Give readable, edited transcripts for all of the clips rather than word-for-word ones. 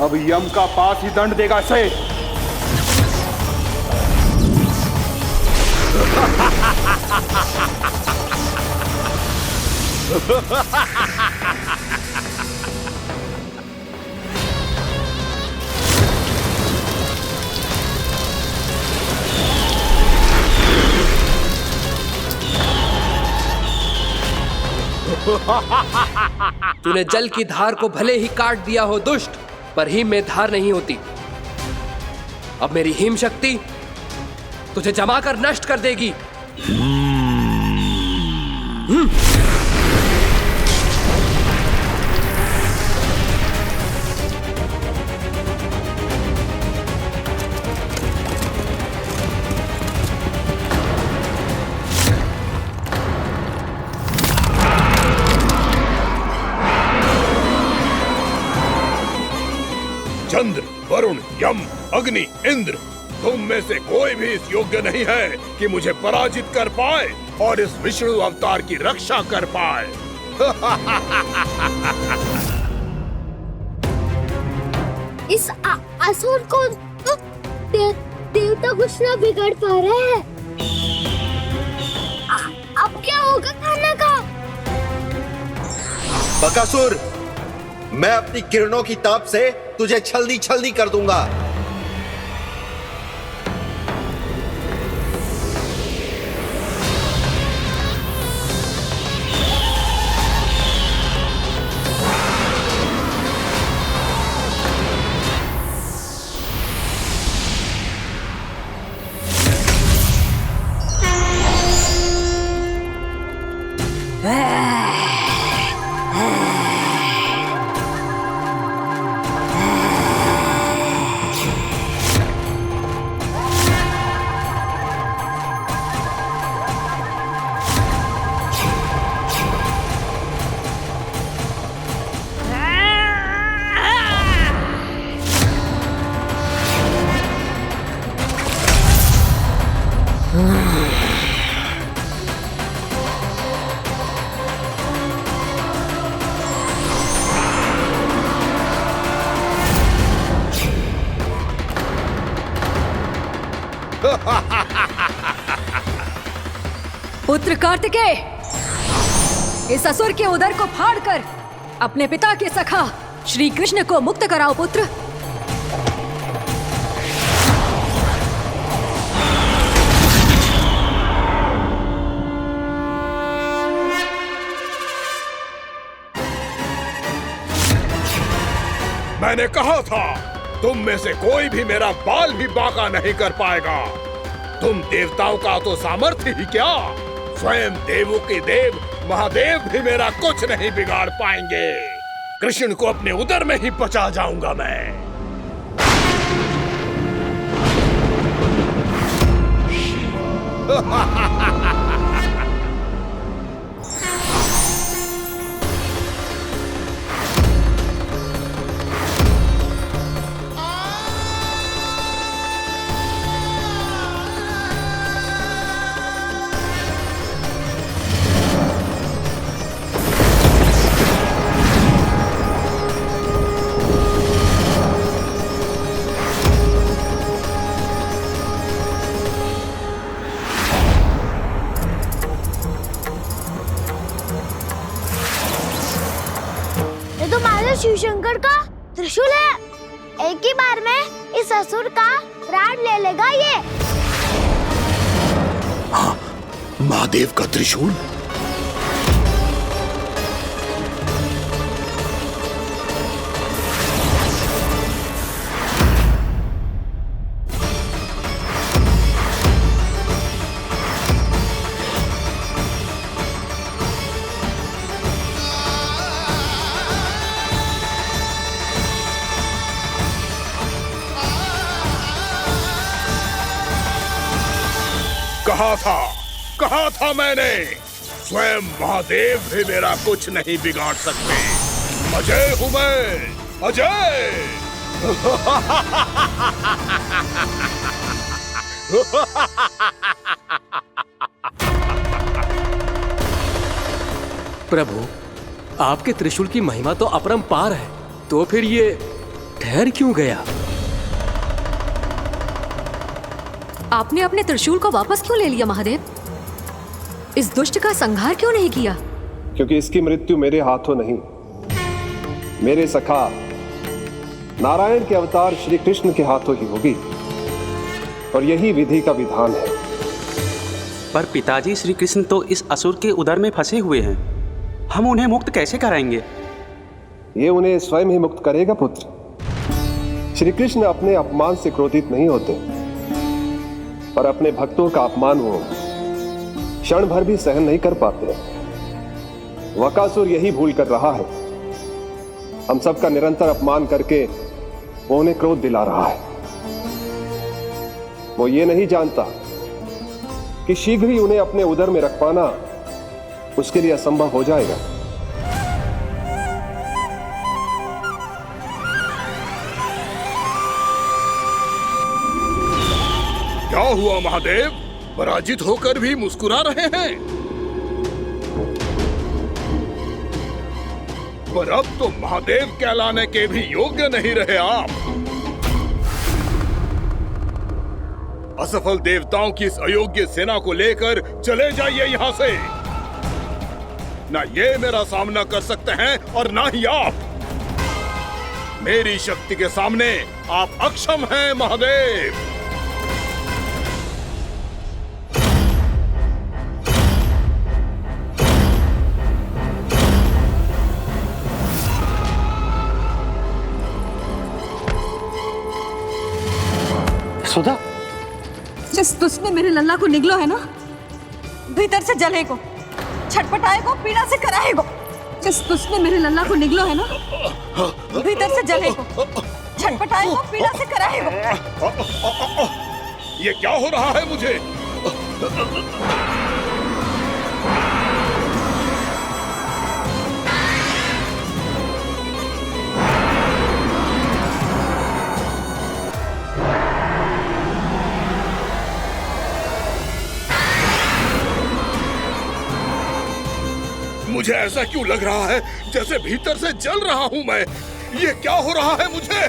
अब यम का पास ही दंड देगा इसे। तूने जल की धार को भले ही काट दिया हो दुष्ट, पर हिम में धार नहीं होती। अब मेरी हिम शक्ति तुझे जमा कर नष्ट कर देगी। चंद्र, वरुण, यम, अग्नि, इंद्र, तुम में से कोई भी इस योग्य नहीं है कि मुझे पराजित कर पाए और इस विष्णु अवतार की रक्षा कर पाए। इस असुर को तो देवता कुछ ना बिगाड़ पा रहे हैं। अब क्या होगा खाना का? बकासुर, मैं अपनी किरणों की ताप से तुझे छल्दी छल्दी कर दूंगा। पुत्र कार्तिकेय, इस असुर के उदर को फाड़कर अपने पिता के सखा श्री कृष्ण को मुक्त कराओ पुत्र। मैंने कहा था, तुम में से कोई भी मेरा बाल भी बांका नहीं कर पाएगा। तुम देवताओं का तो सामर्थ्य ही क्या, स्वयं देवों के देव महादेव भी मेरा कुछ नहीं बिगाड़ पाएंगे। कृष्ण को अपने उदर में ही पचा जाऊंगा मैं। शिव शंकर का त्रिशूल है। एक ही बार में इस असुर का प्राण ले लेगा ये। हाँ, महादेव का त्रिशूल। कहा था मैंने, स्वयं महादेव भी मेरा कुछ नहीं बिगाड़ सकते। अजय हूं मैं, अजय। प्रभु, आपके त्रिशूल की महिमा तो अपरंपार है, तो फिर ये ठहर क्यों गया? आपने अपने त्रिशूल को वापस क्यों ले लिया महादेव? इस दुष्ट का संहार क्यों नहीं किया? क्योंकि इसकी मृत्यु मेरे हाथों नहीं, मेरे सखा नारायण के अवतार श्री कृष्ण के हाथों ही होगी, और यही विधि का विधान है। पर पिताजी, श्री कृष्ण तो इस असुर के उदर में फंसे हुए हैं, हम उन्हें मुक्त कैसे कराएंगे? ये उन्हें स्वयं ही मुक्त करेगा पुत्र। श्री कृष्ण अपने अपमान से क्रोधित नहीं होते, पर अपने भक्तों का अपमान वो क्षण भर भी सहन नहीं कर पाते। वकासुर यही भूल कर रहा है, हम सबका निरंतर अपमान करके वो उन्हें क्रोध दिला रहा है। वो ये नहीं जानता कि शीघ्र ही उन्हें अपने उदर में रख पाना उसके लिए असंभव हो जाएगा। क्या हुआ महादेव? पराजित होकर भी मुस्कुरा रहे हैं। पर अब तो महादेव कहलाने के भी योग्य नहीं रहे आप। असफल देवताओं की इस अयोग्य सेना को लेकर चले जाइए यहाँ से। ना ये मेरा सामना कर सकते हैं और ना ही आप। मेरी शक्ति के सामने आप अक्षम हैं महादेव। सुधा, जिस दुष्ट ने मेरे लल्ला को निगलो है ना, भीतर से जलेगो, छटपटाएगो, पीड़ा से कराएगो। जिस दुष्ट ने मेरे लल्ला को निगलो है ना, भीतर से जलेगो, छटपटाएगो, पीड़ा से कराएगो। ये क्या हो रहा है मुझे? मुझे ऐसा क्यों लग रहा है जैसे भीतर से जल रहा हूं मैं? ये क्या हो रहा है मुझे?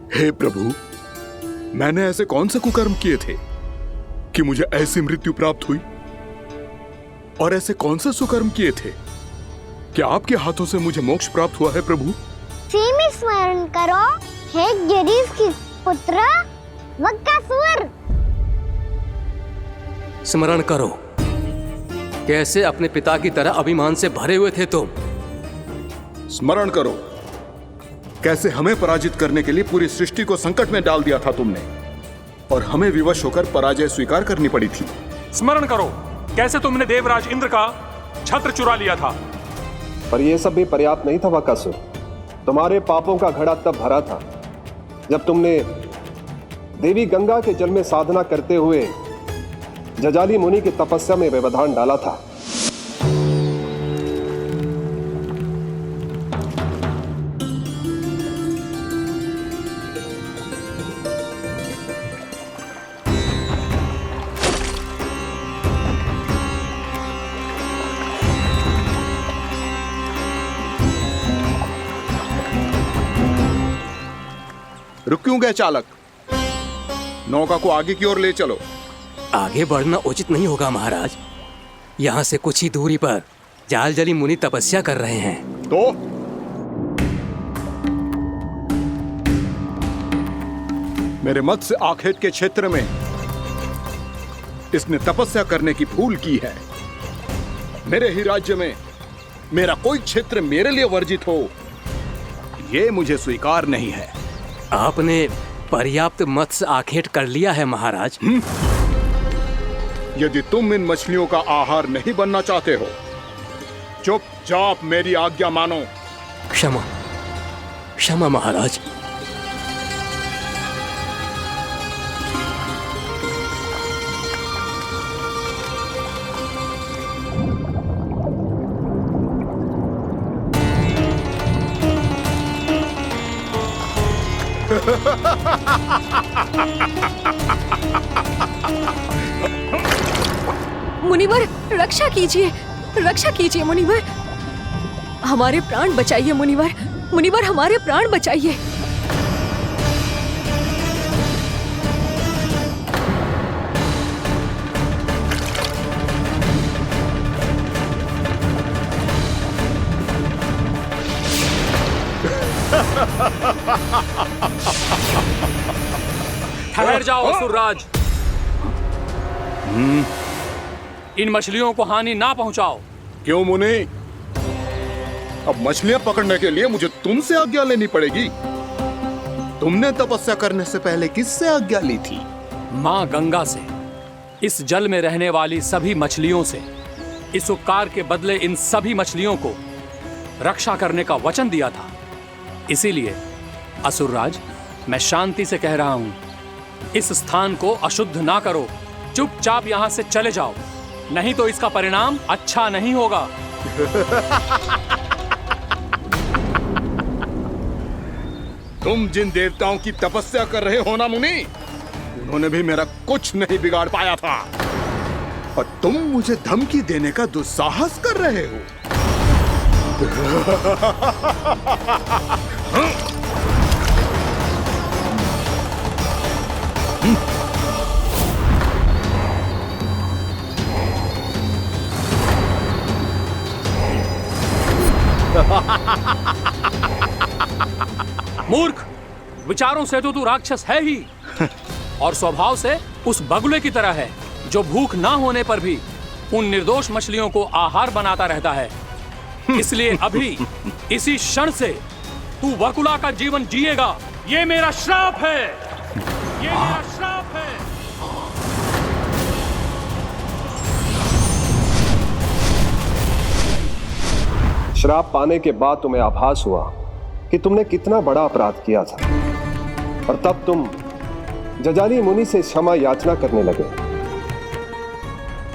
हे प्रभु, मैंने ऐसे कौन से कुकर्म किए थे कि मुझे ऐसी मृत्यु प्राप्त हुई? और ऐसे कौन से सुकर्म किए थे? क्या आपके हाथों से मुझे मोक्ष प्राप्त हुआ है प्रभु? सीमित स्मरण करो, हे गिरीश की पुत्र वक्कासुर। स्मरण करो, कैसे अपने पिता की तरह अभिमान से भरे हुए थे तुम। स्मरण करो, कैसे हमें पराजित करने के लिए पूरी सृष्टि को संकट में डाल दिया था तुमने, और हमें विवश होकर पराजय स्वीकार करनी पड़ी थी। स्मरण करो, कैसे तुमने देवराज इंद्र का छत्र चुरा लिया था। पर यह सब भी पर्याप्त नहीं था वकासुर। तुम्हारे पापों का घड़ा तब भरा था जब तुमने देवी गंगा के जल में साधना करते हुए जजाली मुनि की तपस्या में व्यवधान डाला था। रुक क्यों गए चालक? नौका को आगे की ओर ले चलो। आगे बढ़ना उचित नहीं होगा महाराज। यहाँ से कुछ ही दूरी पर जालजली मुनि तपस्या कर रहे हैं। तो मेरे मत्स्य आखेट के क्षेत्र में इसने तपस्या करने की भूल की है। मेरे ही राज्य में मेरा कोई क्षेत्र मेरे लिए वर्जित हो, यह मुझे स्वीकार नहीं है। आपने पर्याप्त मत्स्य आखेट कर लिया है महाराज। यदि तुम इन मछलियों का आहार नहीं बनना चाहते हो, चुपचाप मेरी आज्ञा मानो। क्षमा, क्षमा महाराज। मुनिवर, रक्षा कीजिए, रक्षा कीजिए मुनिवर। हमारे प्राण बचाइए मुनिवर, मुनिवर हमारे प्राण बचाइए। ठहर जाओ असुरराज। इन मछलियों को हानि ना पहुंचाओ। क्यों मुनि? अब मछलियां पकड़ने के लिए मुझे तुमसे आज्ञा लेनी पड़ेगी। तुमने तपस्या करने से पहले किससे आज्ञा ली थी? मां गंगा से, इस जल में रहने वाली सभी मछलियों से। इस उपकार के बदले इन सभी मछलियों को रक्षा करने का वचन दिया था। इसीलिए असुरराज, मैं शांति से कह रहा हूं, इस स्थान को अशुद्ध ना करो। चुपचाप यहां से चले जाओ, नहीं तो इसका परिणाम अच्छा नहीं होगा। तुम जिन देवताओं की तपस्या कर रहे हो ना मुनि, उन्होंने भी मेरा कुछ नहीं बिगाड़ पाया था, और तुम मुझे धमकी देने का दुस्साहस कर रहे हो। मूर्ख, विचारों से तो तू राक्षस है ही, और स्वभाव से उस बगुले की तरह है जो भूख ना होने पर भी उन निर्दोष मछलियों को आहार बनाता रहता है। इसलिए अभी इसी क्षण से तू बगुला का जीवन जिएगा। ये मेरा श्राप है, ये मेरा श्राप है। श्राप पाने के बाद तुम्हें आभास हुआ कि तुमने कितना बड़ा अपराध किया था, और तब तुम जजाली मुनि से क्षमा याचना करने लगे।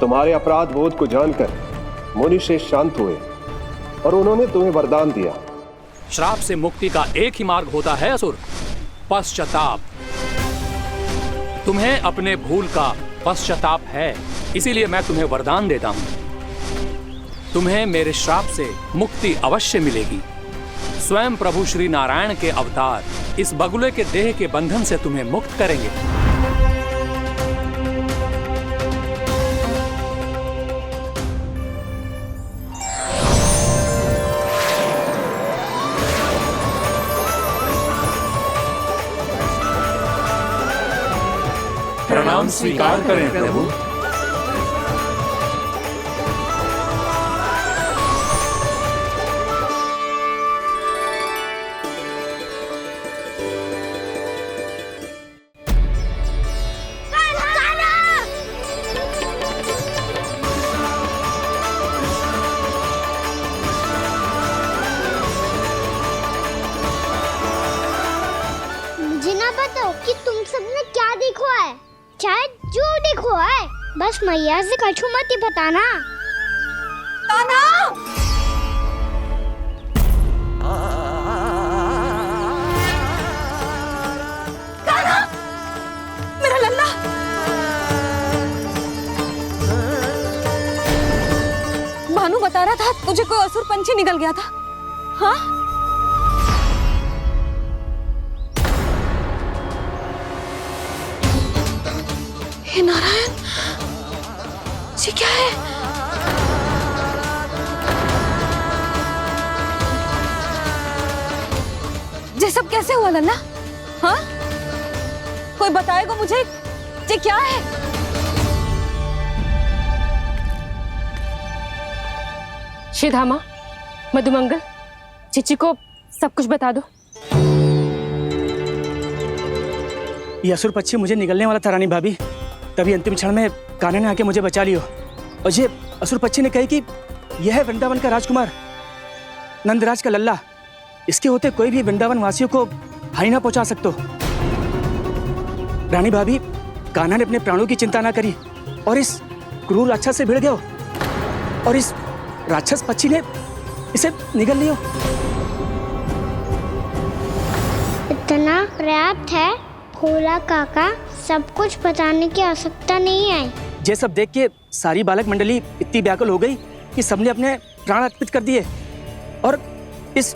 तुम्हारे अपराध बोध को जानकर मुनि श्रेष्ठ शांत हुए और उन्होंने तुम्हें वरदान दिया। श्राप से मुक्ति का एक ही मार्ग होता है असुर, पश्चाताप। तुम्हें अपने भूल का पश्चाताप है, इसीलिए मैं तुम्हें वरदान देता हूं। तुम्हें मेरे श्राप से मुक्ति अवश्य मिलेगी। स्वयं प्रभु श्री नारायण के अवतार इस बगुले के देह के बंधन से तुम्हें मुक्त करेंगे। स्वीकार करें प्रभु। मुझे ना बताओ कि तुम सबने क्या देखा है, चाहे जो देखो है, बस मैया से कछु मत ही बताना। कान्हा! कान्हा! मेरा लल्ला! भानु बता रहा था तुझे कोई असुर पंछी निकल गया था। हाँ? हे नारायण, ये क्या है? ये सब कैसे हुआ लल्ला? हाँ? कोई बताएगा मुझे ये क्या है? श्रीधामा, मधुमंगल, चिची को सब कुछ बता दो। ये असुर पक्षी मुझे निगलने वाला था रानी भाभी, तभी अंतिम क्षण में कान्हा ने आके मुझे बचा लियो। और ये असुर पक्षी ने कही कि यह है वृंदावन का राजकुमार, नंदराज का लल्ला। इसके होते कोई भी वृंदावन वासियों को हानि ना पहुंचा सकते। रानी भाभी, कान्हा ने अपने प्राणों की चिंता ना करी और इस क्रूर राक्षस से भिड़ गयो और इस राक्षस पक्षी ने इसे निगल लियो। इतना पर्याप्त है भोला काका, सब कुछ बताने की आवश्यकता नहीं है। ये सब देख के सारी बालक मंडली इतनी व्याकुल हो गई कि सबने अपने प्राण अर्पित कर दिए और इस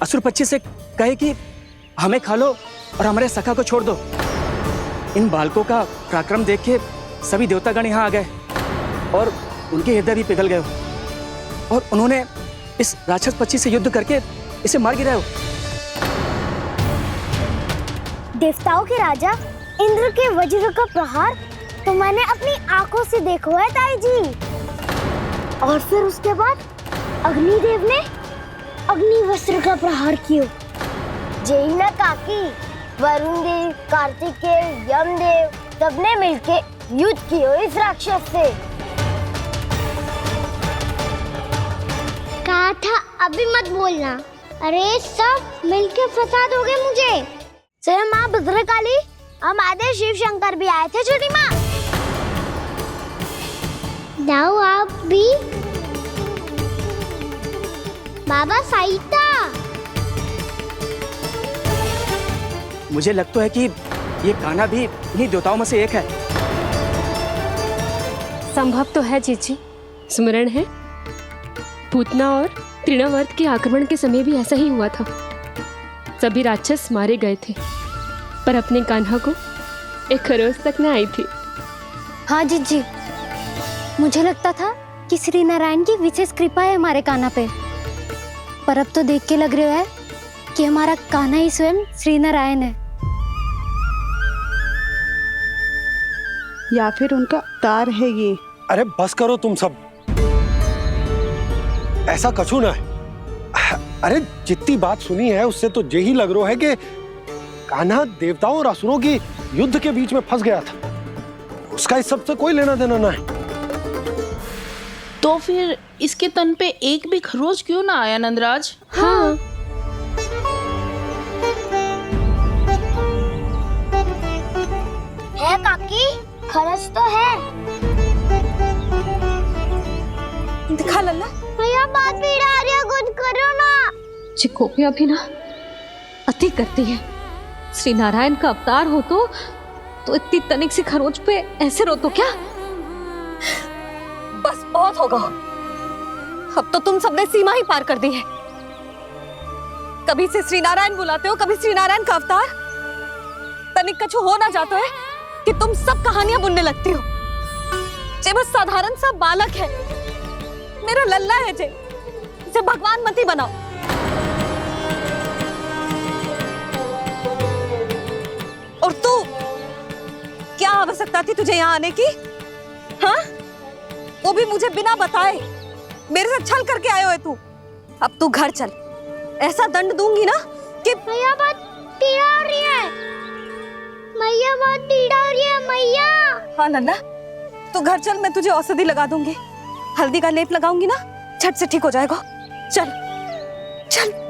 असुर पक्षी से कहे कि हमें खा लो और हमारे सखा को छोड़ दो। इन बालकों का पराक्रम देख के सभी देवतागण यहाँ आ गए और उनके हृदय भी पिघल गए और उन्होंने इस राक्षस पक्षी से युद्ध करके इसे मार गिराया। देवताओं के राजा इंद्र के वज्र का प्रहार तो मैंने अपनी आंखों से देखा है ताई जी। और फिर उसके बाद अग्निदेव ने अग्निवस्त्र का प्रहार किया। जय ना काकी, वरुण देव, कार्तिकेय, यमदेव सबने मिलके युद्ध किया इस राक्षस से। कहा था अभी मत बोलना। अरे सब मिलके फंसा दोगे मुझे। जय माँ भद्रकाली, हमारे शिव शंकर भी आए थे छोटी माँ। जाओ आप भी। बाबा साईता, मुझे लगता है कि ये कान्हा भी इन्हीं देवताओं में से एक है। संभव तो है चीची। स्मरण है, पूतना और तृणावर्त के आक्रमण के समय भी ऐसा ही हुआ था। सभी राक्षस मारे गए थे, पर अपने कान्हा को एक खरोच तक न आई थी। हाँ जीजी, मुझे लगता था कि श्री नारायण की विशेष कृपा है हमारे कान्हा पे, पर अब तो देख के लग रहा है कि हमारा कान्हा ही स्वयं श्री नारायण है। या फिर उनका अवतार है ये। अरे बस करो तुम सब, ऐसा कछु ना है। अरे जितनी बात सुनी है उससे तो यही लग रहा है कि कान्हा देवताओं और असुरों की युद्ध के बीच में फंस गया था। उसका इस सब से कोई लेना देना ना है। तो फिर इसके तन पे एक भी खरोच क्यों ना आया नंदराज? हाँ, है काकी, खरच तो है। दिखा लल्ला। भैया बात पीड़ा आ रही है, कुछ करो ना। चिकोपिया भी ना अति करती है। श्री नारायण का अवतार हो तो इतनी तनिक सी खरोच पे ऐसे रो तो क्या? बस बहुत होगा। अब तो तुम सबने सीमा ही पार कर दी है। कभी से श्री नारायण बुलाते हो, कभी श्री नारायण का अवतार। तनिक कछु हो ना जाता है कि तुम सब कहानियां बुनने लगती हो। जे बस साधारण सा बालक है, मेरा लल्ला है जे, इसे भगवान मत ही बनाओ। और तू क्या आवश्यकता थी तुझे यहाँ आने की? हाँ, वो भी मुझे बिना बताए। मेरे साथ छल करके आए हो तू। अब तू घर चल, ऐसा दंड दूंगी ना कि मैया बहुत पीड़ा हो रही है। मैया बहुत पीड़ा हो रही है मैया। हाँ नन्ना, तू घर चल, मैं तुझे औषधि लगा दूंगी। हल्दी का लेप लगाऊंगी ना, झट से ठीक हो जाएगा। चल चल।